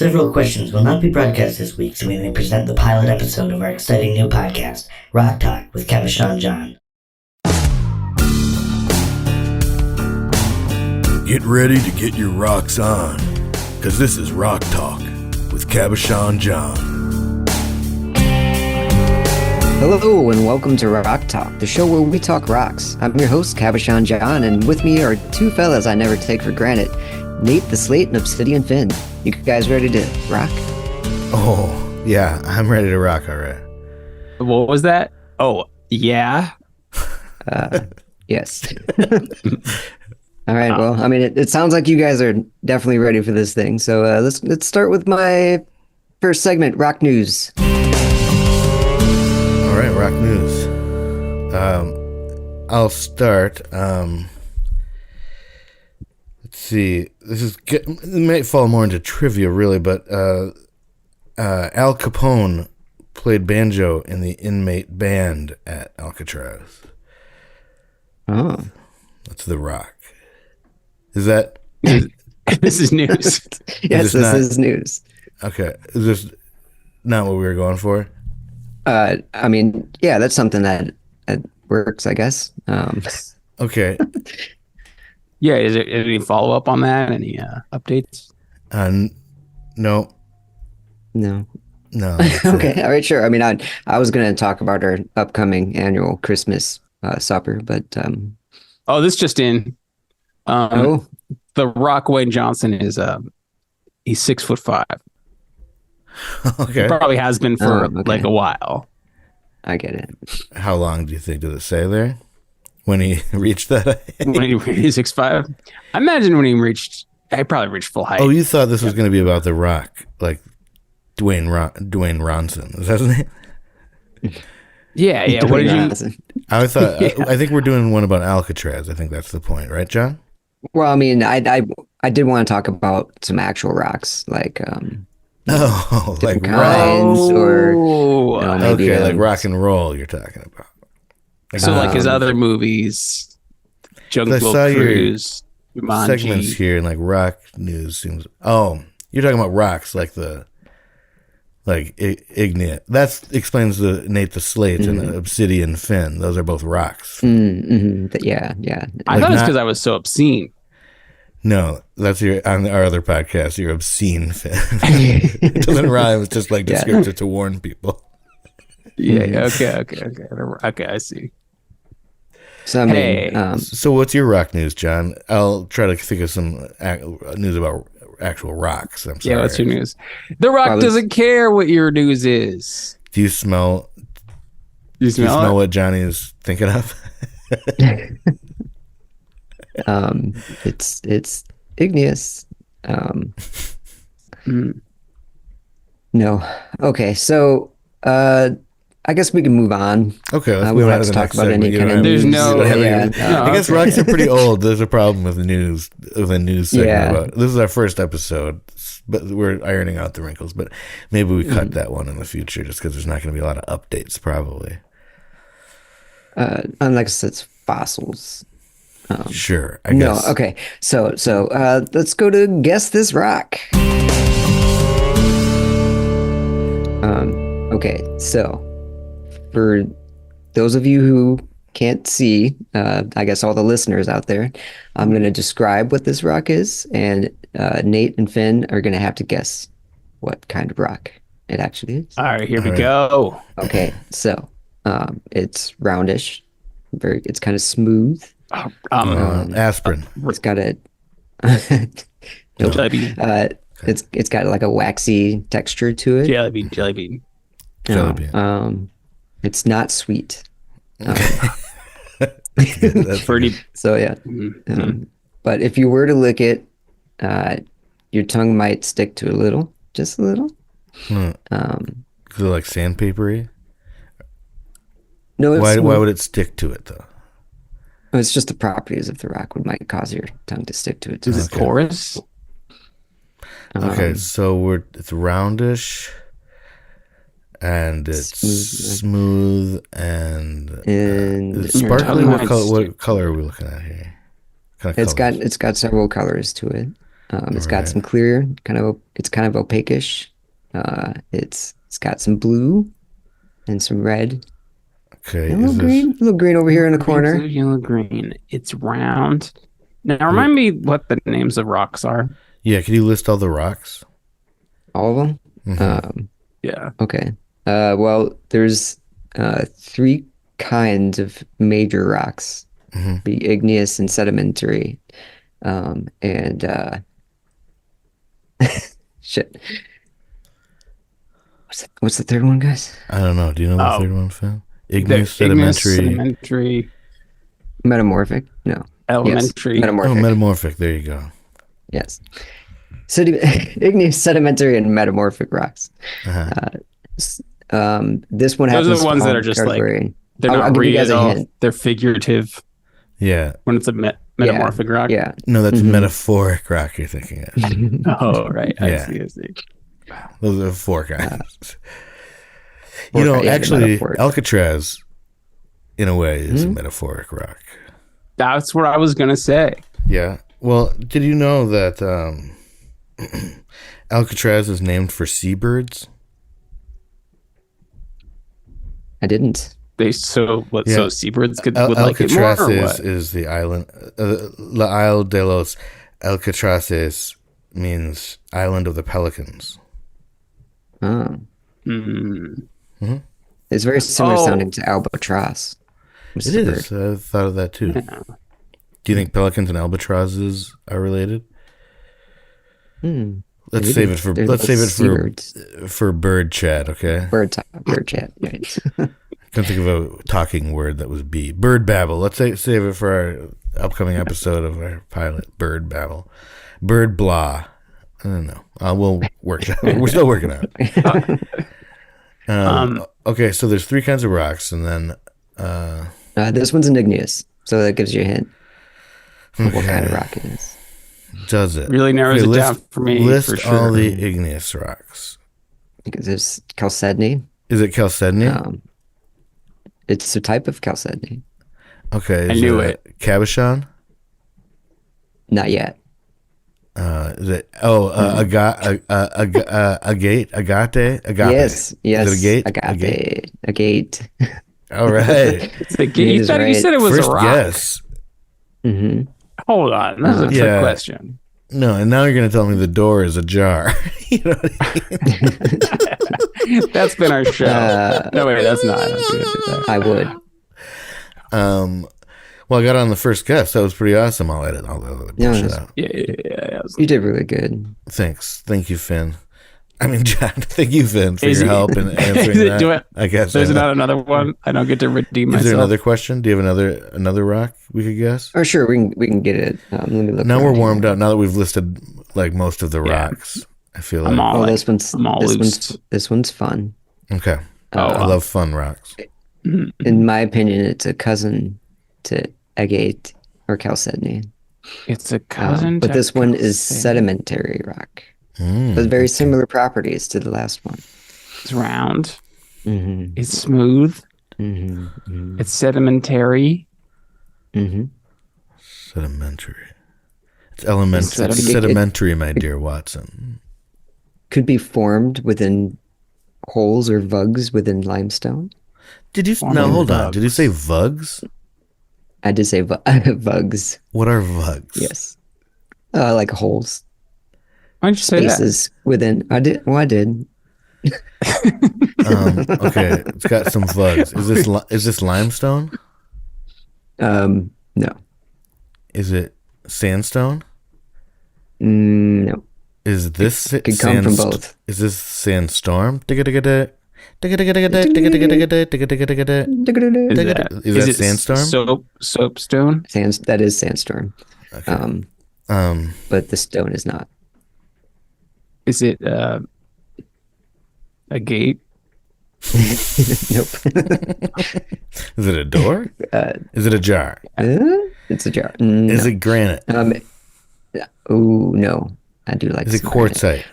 Several questions will not be broadcast this week, so we may present the pilot episode of our exciting new podcast, Rock Talk with Cabochon John. Get ready to get your rocks on, because this is Rock Talk with Cabochon John. Hello and welcome to Rock Talk, the show where we talk rocks. I'm your host, Cabochon John, and with me are two fellas I never take for granted, Nate the Slate and Obsidian Finn. You guys ready to rock? Oh, yeah, I'm ready to rock, all right. What was that? Oh, yeah? Yes. All right, well, I mean, it sounds like you guys are definitely ready for this thing. So let's start with my first segment, Rock News. All right, rock news. I'll start. Let's see. It might fall more into trivia, really, but Al Capone played banjo in the inmate band at Alcatraz. Oh. That's The Rock. Is that... This is news. Yes, this is news. Okay. Is this not what we were going for? I mean, yeah, that's something that works, I guess. Okay. Yeah, is there any follow-up on that? Any updates? No. No. That's Okay, it. all right, sure. I mean, I was going to talk about our upcoming annual Christmas supper, but Oh, this just in. The Rock Wayne Johnson is he's 6'5". Okay. He probably has been for like a while. I get it. How long do you think, did it say there? When he reached that? When he was 6'5". I imagine when he probably reached full height. Oh, you thought this was going to be about The Rock, like Dwayne Ronson. Is that his name? Yeah. What did you? I thought. I think we're doing one about Alcatraz. I think that's the point, right, John? Well, I mean, I did want to talk about some actual rocks, like like kinds, or maybe okay, like rock and roll. You're talking about. So like his other movies, Jungle Cruise, Jumanji. Segments here and like rock news seems. Oh, you're talking about rocks, like igneous. That explains the Nate the Slate and the Obsidian Finn. Those are both rocks. Yeah. I thought it's because I was so obscene. No, that's on our other podcast. You're obscene Finn. It doesn't rhyme. It's just like descriptive to warn people. Yeah. Okay. I see. So I mean, So what's your rock news, John? I'll try to think of some news about actual rocks. I'm sorry. Yeah, what's your news? The Rock doesn't care what your news is. Do you smell? Do you smell what Johnny is thinking of? it's igneous. No. Okay, so I guess we can move on. Okay, let's we move don't on have to to the talk next about any segment. kind of There's news. no- I guess rocks are pretty old. There's a problem with the news segment. This is our first episode, but we're ironing out the wrinkles. But maybe we cut that one in the future, just because there's not going to be a lot of updates, probably. Unlike it's fossils. Sure, I guess. No, okay. So let's go to Guess This Rock. Okay, so for those of you who can't see, I guess all the listeners out there, I'm going to describe what this rock is, and Nate and Finn are going to have to guess what kind of rock it actually is. All right, here we go. Okay, so it's roundish, it's kind of smooth. Aspirin. It's got a Jelly bean. it's got like a waxy texture to it. Jelly bean. Jelly bean. It's not sweet. That's Pretty. So yeah. But if you were to lick it, your tongue might stick to a little, just a little. Is it like sandpapery? No, Why would it stick to it though? it's just the properties of the rock would might cause your tongue to stick to it. Is it porous? Okay, so it's roundish, and it's smooth and it's sparkly. What color are we looking at here? It's got several colors to it. It's got some clear, it's kind of opaquish. It's got some blue and some red. Okay, A little green over here in the corner. Blue, yellow, green. It's round. Now, remind me what the names of rocks are. Yeah, can you list all the rocks? All of them? Mhm. Yeah. Okay. Well, there's three kinds of major rocks: the igneous and sedimentary. And shit. What's the third one, guys? I don't know. Do you know the third one, Finn? Igneous, sedimentary, Metamorphic? No. elementary. Yes. Metamorphic. Oh, metamorphic. There you go. Yes. Igneous, sedimentary, and metamorphic rocks. This one happens. Those are the ones to that fall are just category. like they're I'll not give you guys a real. hint. They're figurative. Yeah. When it's a metamorphic rock. Yeah. No, that's metaphoric rock you're thinking of. Oh, right. Yeah. I see. Those are 4 kinds. Actually, Alcatraz, in a way, is a metaphoric rock. That's what I was gonna say. Yeah. Well, did you know that Alcatraz is named for seabirds? I didn't. So seabirds would like it Alcatraz more, or what? is the island. La Isle de los Alcatraces means island of the pelicans. Oh. Mm-hmm. It's very similar sounding to albatross. It is. I thought of that too. Yeah. Do you think pelicans and albatrosses are related? Let's save it for bird chat, okay? Bird chat. Right. Can't think of a talking word that was bee. Bird babble. Let's save it for our upcoming episode of our pilot. Bird babble. Bird blah. I don't know. We'll work it out. We're still working on it. Okay, so there's 3 kinds of rocks, and then this one's an igneous, so that gives you a hint of what kind of rock it is. Does it? Really narrows it down for me. List for sure. all the igneous rocks. Because there's chalcedony. Is it chalcedony? It's a type of chalcedony. Okay. I knew it. Cabochon? Not yet. Is it? Agate? Yes. Is it a gate? Agate. All right. It's the gate. You said it was First a rock. guess. Hold on. That's a trick question. No, and now you're going to tell me the door is ajar. You know what I mean? That's been our show. No, wait, that's not. I would. Well, I got on the first guess. That was pretty awesome. I'll edit all the other bullshit out. Yeah. You did really good. Thanks. Thank you, Finn. I mean, John, thank you, Finn, for your help in answering that. I guess there's not another one. I don't get to redeem myself. Is there another question? Do you have another rock we could guess? Oh, sure. We can get it. Let me look. Now we're warmed up. Now that we've listed like most of the rocks, I feel like this one's fun. Okay. I love fun rocks. In my opinion, it's a cousin to agate or chalcedony. It's a cousin, but this one is sedimentary rock. With very similar properties to the last one. It's round. It's smooth. It's sedimentary. Sedimentary. It's elementary. It's sedimentary, my dear Watson. Could be formed within holes or vugs within limestone. Did you? No, hold on. Did you say vugs? I did say vugs. What are vugs? Yes. Like holes. Why'd you say spaces within? I did. Well, I did. Okay, it's got some vugs. Is this limestone? No. Is it sandstone? No. Is this could come from both? Is this sandstorm? Is that sandstorm? Soapstone? That is sandstorm. Okay. But the stone is not. Is it a gate? Nope. Is it a door? Is it a jar? It's a jar. No. Is it granite? No. I do like. Is it quartzite?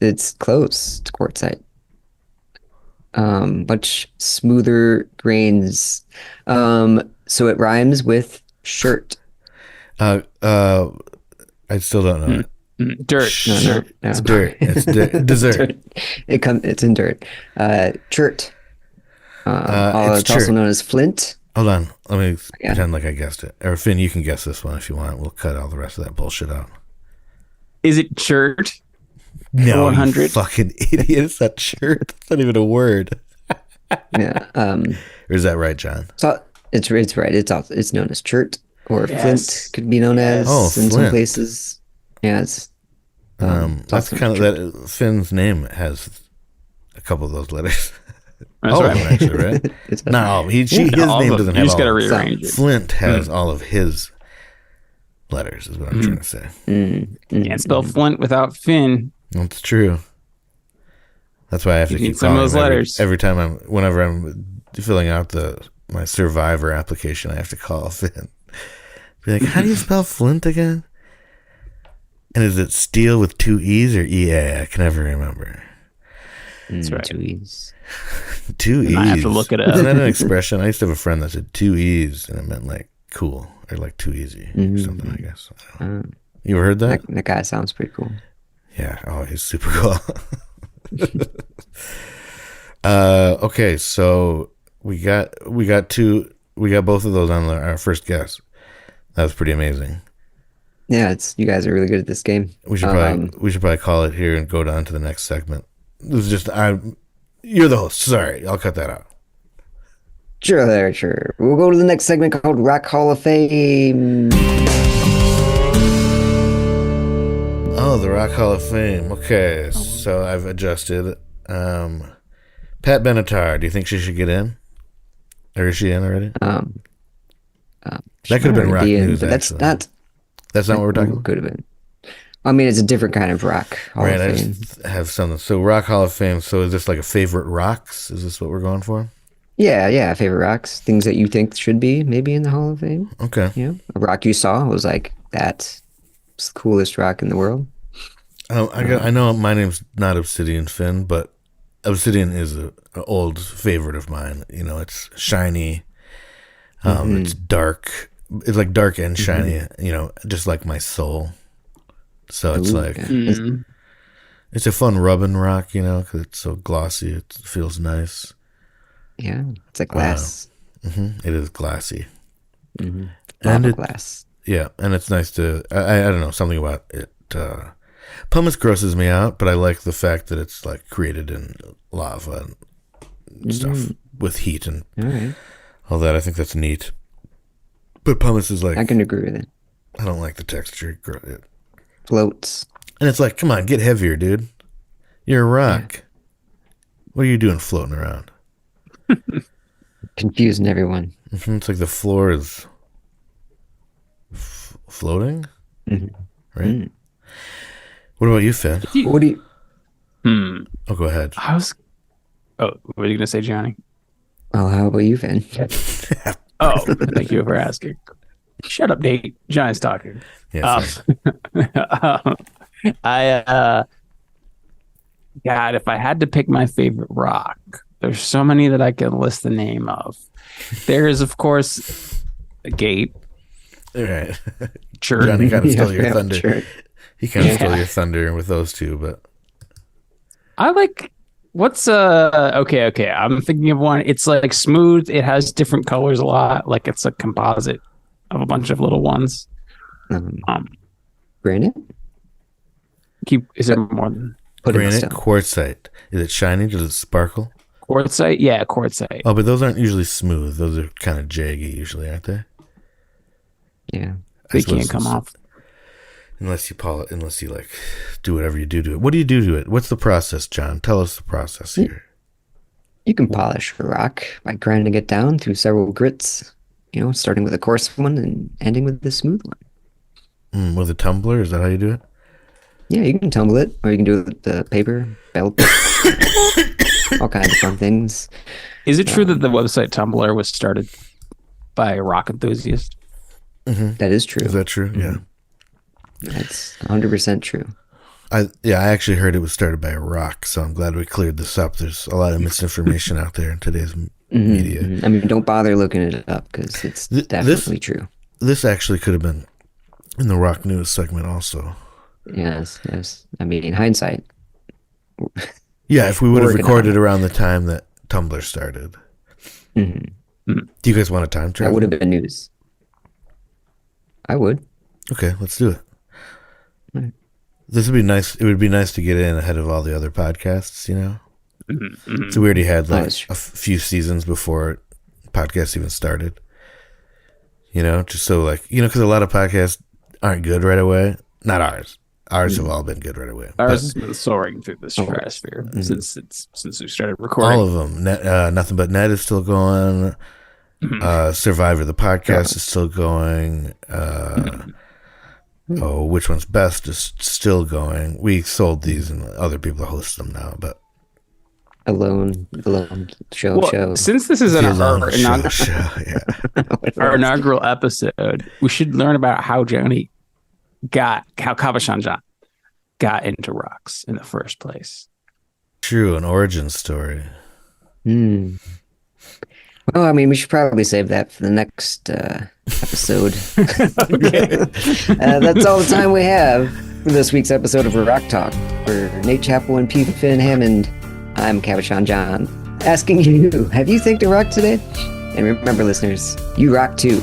It's close to quartzite. Much smoother grains. So it rhymes with shirt. I still don't know it. Dirt. No. It's dirt. It's dessert. It's in dirt. Chert. It's also known as flint. Hold on. Let me pretend like I guessed it. Or Finn, you can guess this one if you want. We'll cut all the rest of that bullshit out. Is it chert? No, 100? you fucking idiot. It's not shirt. It's not even a word. Yeah. Or is that right, John? So it's right. It's known as chert or flint. Could be known as in Flint. some places. Yeah, it's that's kind of that. Finn's name has a couple of those letters. That's all right. of them, actually, right? Not all. His name doesn't have You just all got to of them. rearrange it. Flint has all of his letters, is what I'm trying to say. Can't spell Flint without Finn. That's true. That's why I have to keep some of those calling him letters. every time whenever I'm filling out my Survivor application, I have to call Finn. Be like, how do you spell Flint again? And is it steel with 2 E's or EA? I can never remember. That's right. 2 E's. 2 E's. I have to look it up. Isn't that an expression? I used to have a friend that said 2 E's, and it meant like cool or like too easy or something, I guess. You ever heard that? That guy sounds pretty cool. Yeah. Oh, he's super cool. Okay, so we got both of those on our first guess. That was pretty amazing. Yeah, you guys are really good at this game. We should probably call it here and go down to the next segment. This is just you're the host. Sorry, I'll cut that out. Sure. We'll go to the next segment called Rock Hall of Fame. Oh, the Rock Hall of Fame. Okay, so I've adjusted. Pat Benatar, do you think she should get in? Or is she in already? That could have been rock news, but actually. That's not what we're talking about? Could have been. I mean, it's a different kind of rock Hall Right, of I Fame. just have something. So Rock Hall of Fame, so is this like a favorite rocks? Is this what we're going for? Yeah, favorite rocks. Things that you think should be maybe in the Hall of Fame. Okay. You know, a rock you saw was like, that's the coolest rock in the world. I know my name's not Obsidian Finn, but Obsidian is an old favorite of mine. You know, it's shiny. It's dark. It's like dark and shiny, you know, just like my soul. So it's it's a fun rubbing rock, you know, because it's so glossy. It feels nice. Yeah, it's like glass. It is glassy. And And glass. Yeah, and it's nice to, I don't know, something about it. Pumice grosses me out, but I like the fact that it's like created in lava and stuff with heat and all that. I think that's neat. But pumice is like, I can agree with it. I don't like the texture. Floats. And it's like, come on, get heavier, dude. You're a rock. Yeah. What are you doing floating around? Confusing everyone. It's like the floor is floating, right? What about you, Finn? What do you? Oh, go ahead. What are you gonna say, Johnny? Oh, how about you, Finn? Oh, thank you for asking. Shut up, Nate. Johnny's talking. Yes. God, if I had to pick my favorite rock, there's so many that I can list the name of. There is, of course, a gate. All right. Sure. Johnny kind of stole your thunder. Sure. He kind of stole your thunder with those two, but I like what's okay. I'm thinking of one. It's like smooth. It has different colors a lot. Like it's a composite of a bunch of little ones. Granite? Is there more than granite? Quartzite. Is it shiny? Does it sparkle? Quartzite? Yeah, quartzite. Oh, but those aren't usually smooth. Those are kind of jaggy usually, aren't they? Yeah. They can't come off. Unless you like do whatever you do to it. What do you do to it? What's the process, John? Tell us the process here. You can polish a rock by grinding it down through several grits, you know, starting with a coarse one and ending with the smooth one. With a tumbler? Is that how you do it? Yeah, you can tumble it, or you can do it with the paper, belt, all kinds of fun things. Is it true that the website Tumblr was started by a rock enthusiast? That is true. Is that true? Yeah. That's 100% true. I actually heard it was started by a rock, so I'm glad we cleared this up. There's a lot of misinformation out there in today's media. I mean, don't bother looking it up because it's definitely true. This actually could have been In the rock news segment also. Yes. I mean, in hindsight. Yeah, if we would have Working recorded on it. around the time that Tumblr started. Mm-hmm. Do you guys want a time That travel? would have been news. I would. Okay, let's do it. Right. This would be nice. It would be nice to get in ahead of all the other podcasts, you know? So we already had like that's true. a few seasons before podcasts even started. You know, just so like, you know, because a lot of podcasts aren't good right away. Not ours. Ours have all been good right away. Ours But has been soaring through the stratosphere since we started all recording. of them. Nothing But Net is still going. Survivor, the podcast, is still going. Which One's Best is still going. We sold these and other people host them now, but Alone show. Since this is the our Alone inaugural, show, yeah. our inaugural episode, we should learn about how Cabochon John got into rocks in the first place. True, an origin story. Well, I mean, we should probably save that for the next episode. That's all the time we have for this week's episode of Rock Talk. For Nate Chappell and P. Finn Hammond, I'm Cabochon John, asking you, have you thanked a rock today? And remember, listeners, you rock too.